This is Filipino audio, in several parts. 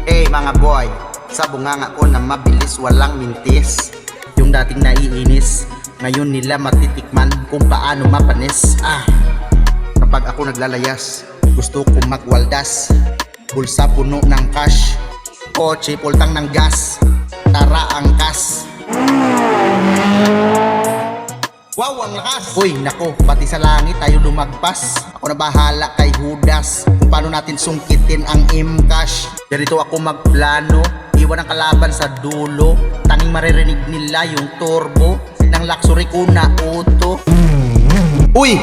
Mga boy, sa bunganga ko na mabilis walang mintis. Yung dating naiinis, ngayon nila matitikman kung paano mapanis. Kapag ako naglalayas, gusto ko magwaldas. Bulsa puno ng cash, kotse pultang ng gas. Tara angkas. Wow, ang lakas! Uy, nako, pati sa langit tayo lumagpas. Ako na bahala kay Judas kung paano natin sungkitin ang M-Cash. Dito ako magplano, iwan ang kalaban sa dulo. Tanging maririnig nila yung turbo ng luxury ko na auto. Uy!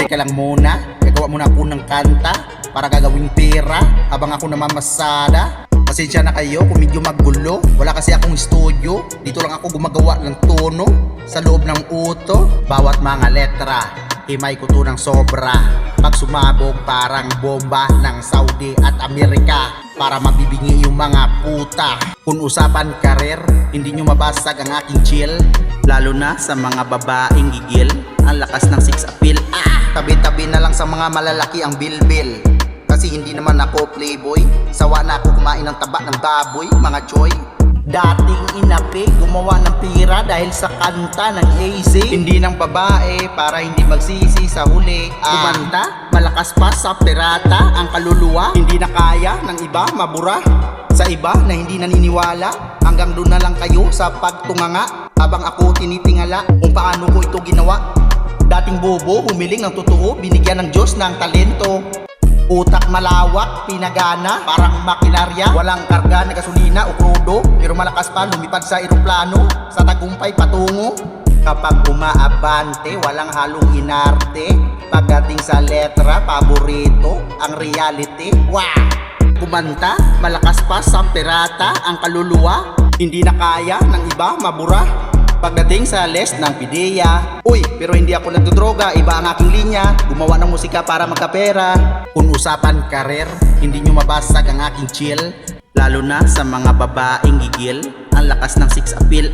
Teka lang muna, gagawa muna ako ng kanta para gagawing pera habang ako namamasada. Pasensya na kayo kung medyo magulo. Wala kasi akong studio. Dito lang ako gumagawa ng tono sa loob ng uto. Bawat mga letra, himay ko to ng sobra. Pag sumabog parang bomba ng Saudi at Amerika, para mabibingi yung mga puta. Kung usapan karer, hindi nyo mabasag ang aking chill. Lalo na sa mga babaeng gigil, ang lakas ng sex appeal. Tabi-tabi na lang sa mga malalaki ang bilbil. Kasi hindi naman ako playboy. Sawa na ako kumain ng taba ng baboy, mga choy. Dating inapi, gumawa ng pira dahil sa kanta ng AZ. Hindi ng babae para hindi magsisi sa huli. Kumanta, malakas pa sa pirata ang kaluluwa. Hindi na kaya ng iba mabura. Sa iba na hindi naniniwala, hanggang doon na lang kayo sa pagtunganga. Habang ako tinitingala kung paano ko ito ginawa. Dating bobo, humiling ng totoo, binigyan ng Diyos ng talento. Utak malawak, pinagana, parang makinarya. Walang karga na gasolina o krudo, pero malakas pa lumipad sa eroplano, sa tagumpay patungo. Kapag umaabante, walang halong inarte. Pagdating sa letra, paborito ang reality. Wow! Kumanta, malakas pa sa pirata ang kaluluwa. Hindi na kaya ng iba mabura. Pagdating sa list ng pideya, uy, pero hindi ako nagdodroga, iba ang aking linya. Gumawa ng musika para magkapera. Kung usapan karer, hindi nyo mabasag ang aking chill. Lalo na sa mga babaeng gigil, ang lakas ng sex appeal.